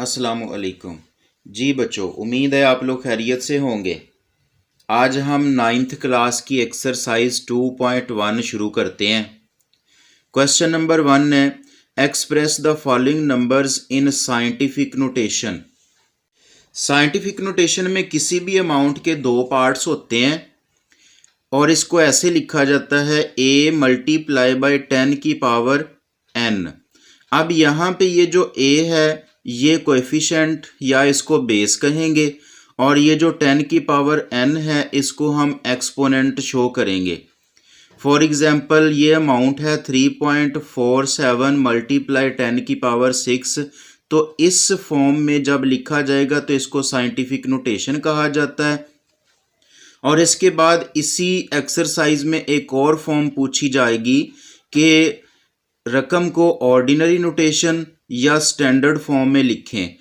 अस्सलामुअलैकुम। जी बच्चों, उम्मीद है आप लोग खैरियत से होंगे। आज हम 9th क्लास की एक्सरसाइज 2.1 शुरू करते हैं। क्वेश्चन नंबर 1 है, express the following numbers in scientific notation. Scientific notation में किसी भी अमाउंट के दो पार्ट्स होते हैं और इसको ऐसे लिखा जाता है a मल्टीप्लाई बाई 10 की पावर n। अब यहाँ पे ये जो a है ये कोएफिशिएंट या इसको बेस कहेंगे और ये जो 10 की पावर n है इसको हम एक्सपोनेंट शो करेंगे। फॉर एग्जांपल ये अमाउंट है 3.47 मल्टीप्लाई 10 की पावर 6। तो इस फॉर्म में जब लिखा जाएगा तो इसको साइंटिफिक नोटेशन कहा जाता है। और इसके बाद इसी एक्सरसाइज में एक और फॉर्म पूछी जाएगी कि रकम को ऑर्डिनरी नोटेशन या स्टैंडर्ड फॉर्म में लिखें।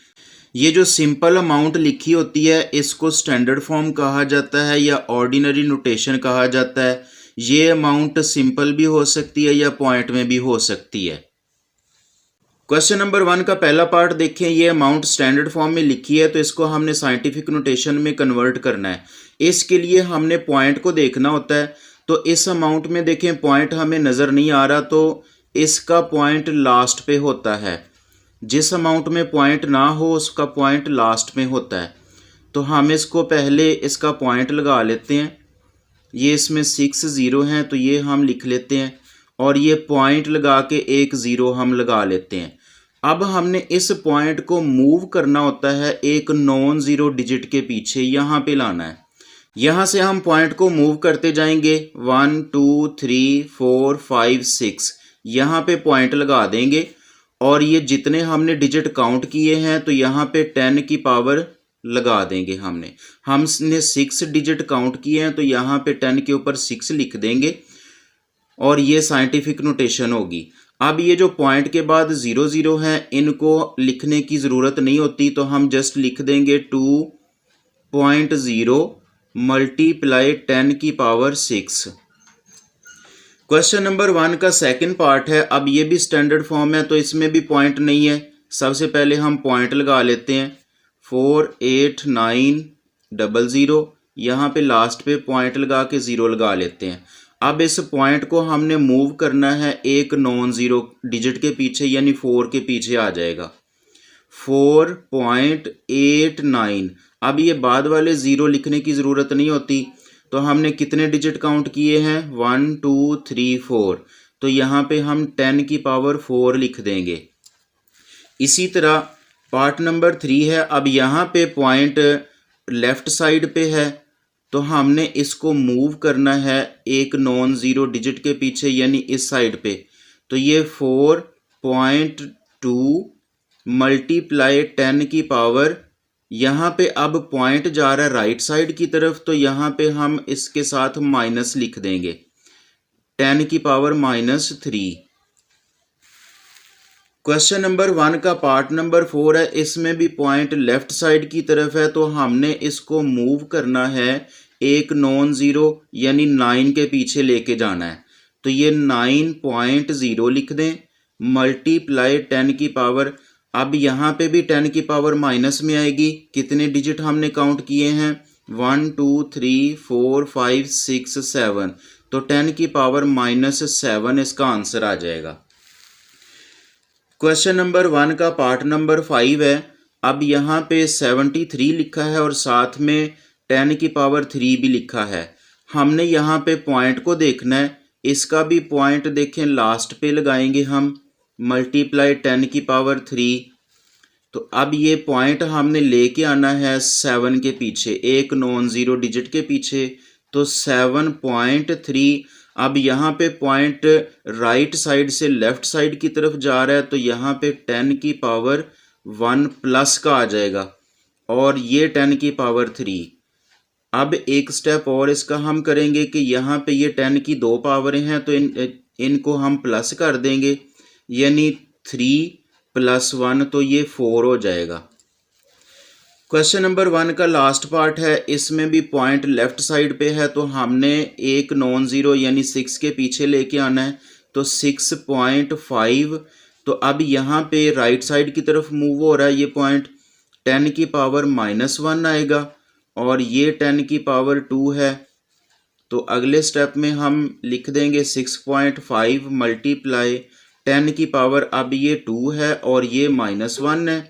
ये जो सिंपल अमाउंट लिखी होती है इसको स्टैंडर्ड फॉर्म कहा जाता है या ऑर्डिनरी नोटेशन कहा जाता है। ये अमाउंट सिंपल भी हो सकती है या पॉइंट में भी हो सकती है। क्वेश्चन नंबर 1 का पहला पार्ट देखें। ये अमाउंट स्टैंडर्ड फॉर्म में लिखी है तो इसको हमने साइंटिफिक नोटेशन में कन्वर्ट करना है। इसके लिए हमने पॉइंट को देखना होता है। तो इस अमाउंट में देखें पॉइंट हमें नज़र नहीं आ रहा तो इसका पॉइंट लास्ट पे होता है। जिस अमाउंट में पॉइंट ना हो उसका पॉइंट लास्ट में होता है। तो हम इसको पहले इसका पॉइंट लगा लेते हैं। ये इसमें 6 ज़ीरो हैं तो ये हम लिख लेते हैं और ये पॉइंट लगा के एक ज़ीरो हम लगा लेते हैं। अब हमने इस पॉइंट को मूव करना होता है एक नॉन ज़ीरो डिजिट के पीछे, यहाँ पे लाना है। यहाँ से हम पॉइंट को मूव करते जाएंगे 1 2 3 4 5 6, यहाँ पे पॉइंट लगा देंगे और ये जितने हमने डिजिट काउंट किए हैं तो यहाँ पे 10 की पावर लगा देंगे। हमने 6 डिजिट काउंट किए हैं तो यहाँ पे 10 के ऊपर 6 लिख देंगे और ये साइंटिफिक नोटेशन होगी। अब ये जो पॉइंट के बाद 0 0 हैं इनको लिखने की ज़रूरत नहीं होती तो हम जस्ट लिख देंगे 2.0 मल्टीप्लाई 10 की पावर 6। क्वेश्चन नंबर 1 का सेकंड पार्ट है। अब ये भी स्टैंडर्ड फॉर्म है तो इसमें भी पॉइंट नहीं है। सबसे पहले हम पॉइंट लगा लेते हैं 48900। यहाँ पे लास्ट पे पॉइंट लगा के 0 लगा लेते हैं। अब इस पॉइंट को हमने मूव करना है एक नॉन ज़ीरो डिजिट के पीछे यानी 4 के पीछे आ जाएगा 4.89। अब ये बाद वाले ज़ीरो लिखने की ज़रूरत नहीं होती तो हमने कितने डिजिट काउंट किए हैं 1 2 3 4। तो यहाँ पे हम 10 की पावर 4 लिख देंगे। इसी तरह पार्ट नंबर 3 है। अब यहाँ पे पॉइंट लेफ़्ट साइड पे है तो हमने इसको मूव करना है एक नॉन ज़ीरो डिजिट के पीछे यानी इस साइड पे। तो ये 4.2 मल्टीप्लाई 10 की पावर, यहाँ पे अब पॉइंट जा रहा है राइट साइड की तरफ तो यहाँ पे हम इसके साथ माइनस लिख देंगे 10 की पावर -3। क्वेश्चन नंबर 1 का पार्ट नंबर 4 है। इसमें भी पॉइंट लेफ्ट साइड की तरफ है तो हमने इसको मूव करना है एक नॉन ज़ीरो यानी 9 के पीछे लेके जाना है। तो ये 9.0 लिख दें मल्टीप्लाई 10 की पावर। अब यहाँ पे भी 10 की पावर माइनस में आएगी। कितने डिजिट हमने काउंट किए हैं 1 2 3 4 5 6 7। तो 10 की पावर -7 इसका आंसर आ जाएगा। क्वेश्चन नंबर 1 का पार्ट नंबर 5 है। अब यहाँ पे 73 लिखा है और साथ में 10 की पावर 3 भी लिखा है। हमने यहाँ पे पॉइंट को देखना है। इसका भी पॉइंट देखें लास्ट पे लगाएंगे हम मल्टीप्लाई 10 की पावर 3। तो अब ये पॉइंट हमने लेके आना है 7 के पीछे एक नॉन ज़ीरो डिजिट के पीछे। तो 7.3। अब यहाँ पे पॉइंट राइट साइड से लेफ़्ट साइड की तरफ जा रहा है तो यहाँ पे 10 की पावर 1 प्लस का आ जाएगा और ये 10 की पावर 3। अब एक स्टेप और इसका हम करेंगे कि यहाँ पे ये 10 की दो पावरें हैं तो इनको हम प्लस कर देंगे यानी 3 + 1 तो ये 4 हो जाएगा। क्वेश्चन नंबर 1 का लास्ट पार्ट है। इसमें भी पॉइंट लेफ़्ट साइड पे है तो हमने एक नॉन ज़ीरो यानी 6 के पीछे लेके आना है। तो 6.5 तो अब यहाँ पे राइट साइड की तरफ मूव हो रहा है, ये पॉइंट 10 की पावर -1 आएगा और ये 10 की पावर 2 है। तो अगले स्टेप में हम लिख देंगे 6.5 मल्टीप्लाई 10 की पावर, अब ये 2 है और ये -1 है,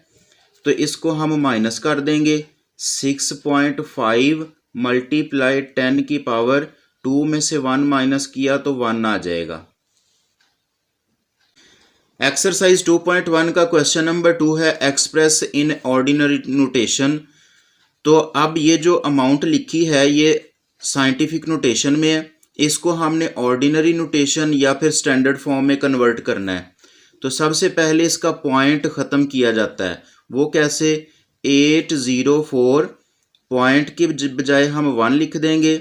तो इसको हम माइनस कर देंगे। 6.5 मल्टीप्लाई 10 की पावर 2 में से 1 माइनस किया तो 1 आ जाएगा। एक्सरसाइज 2.1 का क्वेश्चन नंबर 2 है एक्सप्रेस इन ऑर्डिनरी नोटेशन। तो अब ये जो अमाउंट लिखी है ये साइंटिफिक नोटेशन में है, इसको हमने ऑर्डिनरी नोटेशन या फिर स्टैंडर्ड फॉर्म में कन्वर्ट करना है। तो सबसे पहले इसका पॉइंट ख़त्म किया जाता है, वो कैसे? 804 पॉइंट के बजाय हम 1 लिख देंगे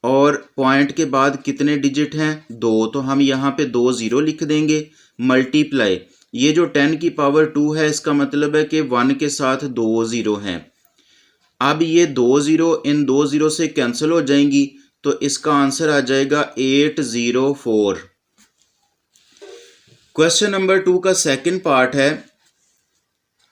और पॉइंट के बाद कितने डिजिट हैं? 2, तो हम यहाँ पे 2 0 लिख देंगे। मल्टीप्लाई ये जो 10 की पावर 2 है इसका मतलब है कि 1 के साथ 2 0 हैं। अब ये 2 0 इन 2 0 से कैंसिल हो जाएंगी, तो इसका आंसर आ जाएगा 804। क्वेश्चन नंबर 2 का सेकंड पार्ट है।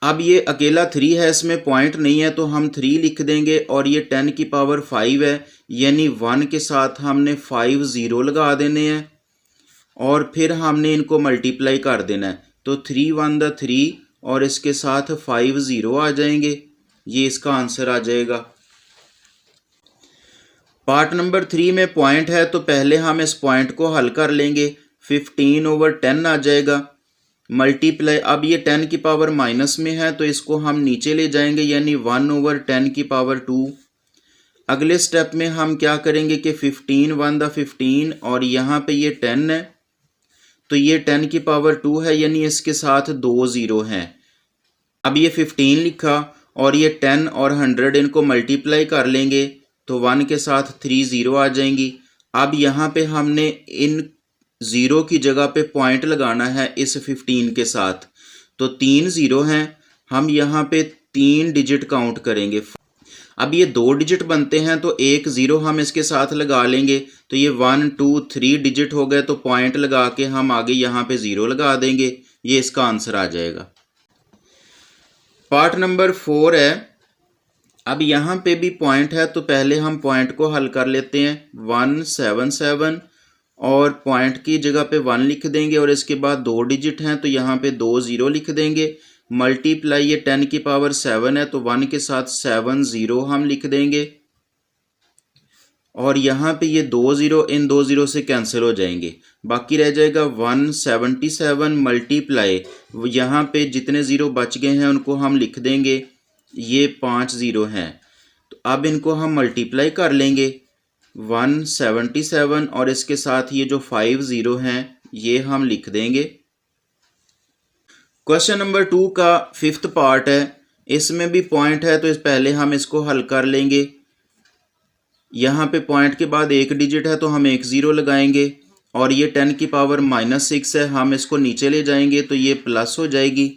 अब ये अकेला 3 है, इसमें पॉइंट नहीं है, तो हम 3 लिख देंगे और ये 10 की पावर 5 है, यानी 1 के साथ हमने 5 0 लगा देने हैं और फिर हमने इनको मल्टीप्लाई कर देना है। तो 3 1 3 और इसके साथ 5 0 आ जाएंगे, ये इसका आंसर आ जाएगा। पार्ट नंबर 3 में पॉइंट है, तो पहले हम इस पॉइंट को हल कर लेंगे। 15/10 आ जाएगा। मल्टीप्लाई, अब ये 10 की पावर माइनस में है तो इसको हम नीचे ले जाएंगे, यानी 1/10 की पावर 2। अगले स्टेप में हम क्या करेंगे कि 15 1 15 और यहाँ पे ये 10 है, तो ये 10 की पावर 2 है, यानी इसके साथ 2 0 हैं। अब ये 15 लिखा और ये 10 और 100 इनको मल्टीप्लाई कर लेंगे, तो 1 के साथ 3 0 आ जाएंगी। अब यहाँ पे हमने इन 0 की जगह पे पॉइंट लगाना है इस 15 के साथ, तो 3 0 हैं। हम यहाँ पे 3 डिजिट काउंट करेंगे। अब ये 2 डिजिट बनते हैं तो 1 0 हम इसके साथ लगा लेंगे, तो ये 1 2 3 डिजिट हो गए, तो पॉइंट लगा के हम आगे यहाँ पे 0 लगा देंगे, ये इसका आंसर आ जाएगा। पार्ट नंबर 4 है। अब यहाँ पे भी पॉइंट है, तो पहले हम पॉइंट को हल कर लेते हैं। 177 और पॉइंट की जगह पे 1 लिख देंगे और इसके बाद 2 डिजिट हैं, तो यहाँ पे 2 0 लिख देंगे। मल्टीप्लाई ये 10 की पावर 7 है, तो 1 के साथ 7 0 हम लिख देंगे और यहाँ पे ये 2 0 इन 2 0 से कैंसिल हो जाएंगे, बाकी रह जाएगा 177 मल्टीप्लाई, यहाँ पे जितने ज़ीरो बच गए हैं उनको हम लिख देंगे, ये 5 0 हैं, तो अब इनको हम मल्टीप्लाई कर लेंगे। 177 और इसके साथ ये जो 5 0 हैं ये हम लिख देंगे। क्वेश्चन नंबर 2 का 5th पार्ट है, इसमें भी पॉइंट है, तो इस पहले हम इसको हल कर लेंगे। यहाँ पे पॉइंट के बाद 1 डिजिट है, तो हम 1 0 लगाएंगे और ये 10 की पावर -6 है, हम इसको नीचे ले जाएंगे तो ये प्लस हो जाएगी।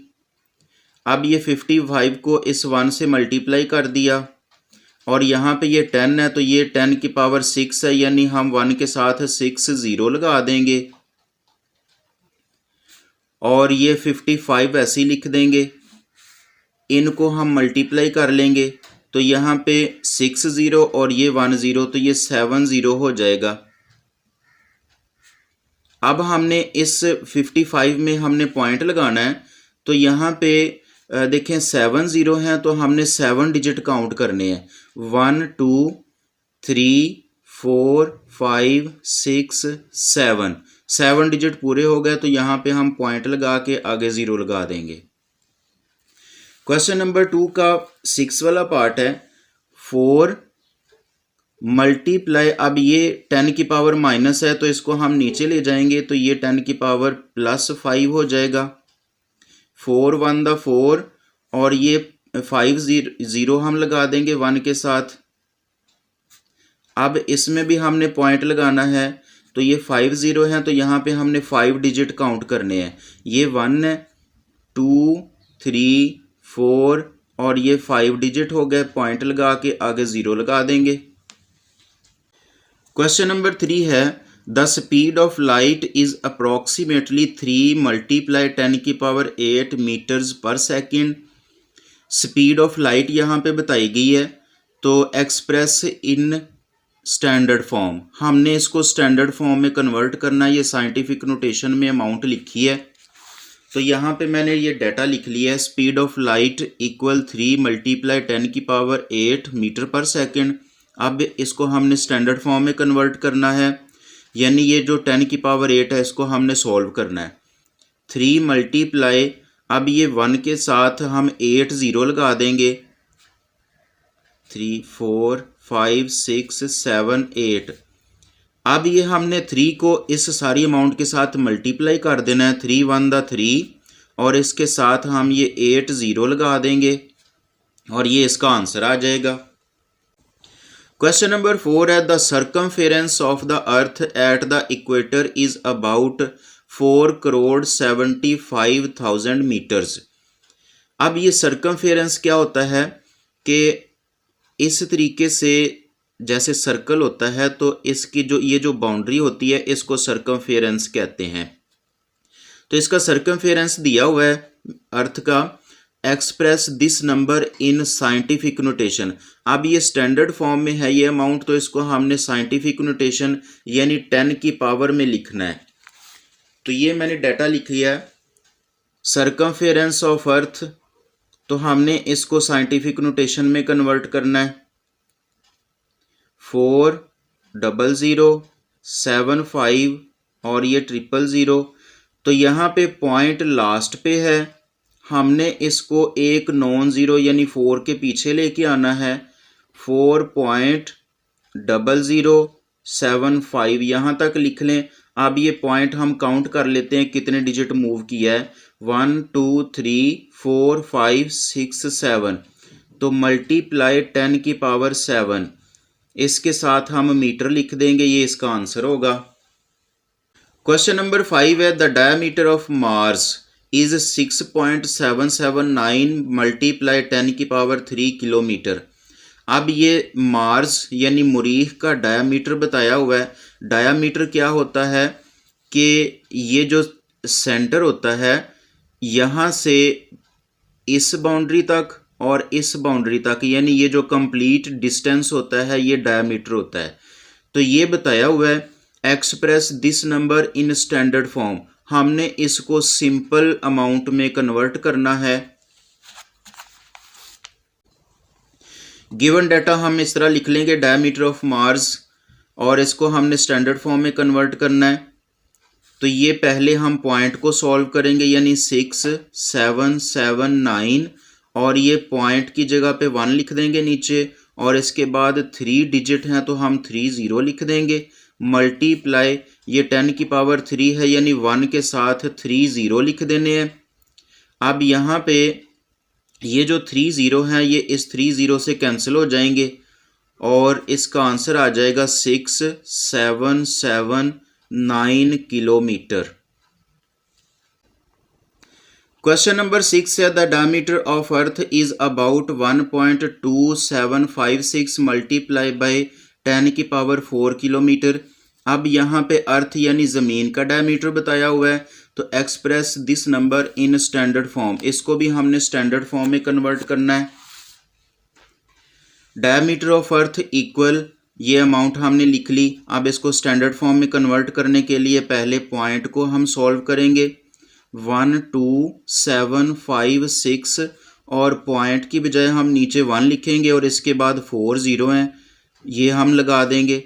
अब ये 55 को इस 1 से मल्टीप्लाई कर दिया और यहाँ पे ये 10 है, तो ये 10 की पावर 6 है, यानी हम 1 के साथ 6 0 लगा देंगे और ये 55 ऐसे ही लिख देंगे। इनको हम मल्टीप्लाई कर लेंगे, तो यहाँ पे 6 0 और ये 1 0, तो ये 7 0 हो जाएगा। अब हमने इस 55 में हमने पॉइंट लगाना है, तो यहाँ पे देखें 7 0 हैं, तो हमने 7 डिजिट काउंट करने हैं। 1 2 3 4 5 6 7 डिजिट पूरे हो गए, तो यहाँ पे हम पॉइंट लगा के आगे 0 लगा देंगे। क्वेश्चन नंबर 2 का 6 वाला पार्ट है। 4 मल्टीप्लाई, अब ये 10 की पावर माइनस है, तो इसको हम नीचे ले जाएंगे, तो ये 10 की पावर +5 हो जाएगा। 4 1 4 और ये 5 0 हम लगा देंगे 1 के साथ। अब इसमें भी हमने पॉइंट लगाना है, तो ये 5 0 हैं, तो यहाँ पे हमने 5 डिजिट काउंट करने हैं। ये 1 है, 2 3 4 और ये 5 डिजिट हो गए, पॉइंट लगा के आगे 0 लगा देंगे। क्वेश्चन नंबर 3 है, the speed of light is approximately 3 multiply 10⁸ metres per second. Speed of light यहाँ पे बताई गई है, तो एक्सप्रेस इन स्टैंडर्ड फॉर्म, हमने इसको स्टैंडर्ड फॉर्म में कन्वर्ट करना है। ये साइंटिफिक नोटेशन में अमाउंट लिखी है, तो यहाँ पे मैंने ये डाटा लिख लिया है। Speed of light equal 3 multiply 10⁸ metre per second. अब इसको हमने स्टैंडर्ड फॉर्म में कन्वर्ट करना है, यानी ये जो 10⁸ है इसको हमने सॉल्व करना है। 3 मल्टीप्लाई, अब ये 1 के साथ हम 8 ज़ीरो लगा देंगे, 3 4 5 6 7 8। अब ये हमने 3 को इस सारी अमाउंट के साथ मल्टीप्लाई कर देना है, 3 1 दा 3, और इसके साथ हम ये 8 ज़ीरो लगा देंगे और ये इसका आंसर आ जाएगा। क्वेश्चन नंबर 4 है the circumference of the earth at the equator is about 4,75,000 metres. अब ये सर्कमफेरेंस क्या होता है कि इस तरीके से जैसे सर्कल होता है तो इसकी जो ये जो बाउंड्री होती है इसको सर्कमफेरेंस कहते हैं। तो इसका सर्कमफेरेंस दिया हुआ है अर्थ का। Express this number in scientific notation. अब ये स्टैंडर्ड फॉर्म में है ये अमाउंट, तो इसको हमने साइंटिफिक नोटेशन यानी 10 की पावर में लिखना है। तो ये मैंने डाटा लिख लिया है सर्कमफेरेंस ऑफ अर्थ, तो हमने इसको साइंटिफिक नोटेशन में कन्वर्ट करना है। 400,75 और ये 000। तो यहाँ पे पॉइंट लास्ट पे है, हमने इसको एक नॉन ज़ीरो यानी 4 के पीछे लेके आना है। 4.0075 यहाँ तक लिख लें। अब ये पॉइंट हम काउंट कर लेते हैं कितने डिजिट मूव किया है, 1 2 3 4 5 6 7। तो मल्टीप्लाई 10⁷, इसके साथ हम मीटर लिख देंगे, ये इसका आंसर होगा। क्वेश्चन नंबर 5 है the diameter of Mars is 6.779 multiply 10⁻³ kilometre. अब ये मार्स यानी मुरीख का डायमीटर बताया हुआ है। डायमीटर क्या होता है कि ये जो सेंटर होता है यहाँ से इस बाउंड्री तक और इस बाउंड्री तक, यानी ये जो कंप्लीट डिस्टेंस होता है ये डायमीटर होता है। तो ये बताया हुआ है express this number in standard form, हमने इसको सिंपल अमाउंट में कन्वर्ट करना है। गिवन डाटा हम इस तरह लिख लेंगे डायमीटर ऑफ मार्स, और इसको हमने स्टैंडर्ड फॉर्म में कन्वर्ट करना है। तो ये पहले हम पॉइंट को सॉल्व करेंगे, यानी 6779, और ये पॉइंट की जगह पे 1 लिख देंगे नीचे, और इसके बाद 3 डिजिट हैं तो हम 30 लिख देंगे। मल्टीप्लाई ये 10⁻³ है यानी 1 के साथ 30 लिख देने हैं। अब यहाँ पे ये जो 30 हैं ये इस 30 से कैंसिल हो जाएंगे और इसका आंसर आ जाएगा 6779 किलोमीटर। क्वेश्चन नंबर 6 है the diameter of earth is about 1.2756 multiply by 10⁴ kilometre. अब यहाँ पे अर्थ यानी ज़मीन का डायमीटर बताया हुआ है, तो express this number in standard form, इसको भी हमने स्टैंडर्ड फॉर्म में कन्वर्ट करना है। डायमीटर ऑफ अर्थ इक्वल, ये अमाउंट हमने लिख ली। अब इसको स्टैंडर्ड फॉर्म में कन्वर्ट करने के लिए पहले पॉइंट को हम सॉल्व करेंगे, 1 2 7 5 6, और पॉइंट की बजाय हम नीचे 1 लिखेंगे और इसके बाद 4 0 हैं, ये हम लगा देंगे।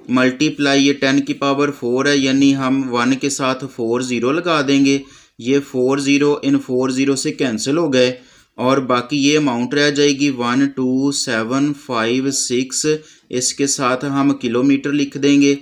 मल्टीप्लाई ये 10⁴ है यानी हम 1 के साथ 4 0 लगा देंगे। ये 4 0 इन 4 0 से कैंसिल हो गए और बाकी ये अमाउंट रह जाएगी 1 2 7 5 6, इसके साथ हम किलोमीटर लिख देंगे।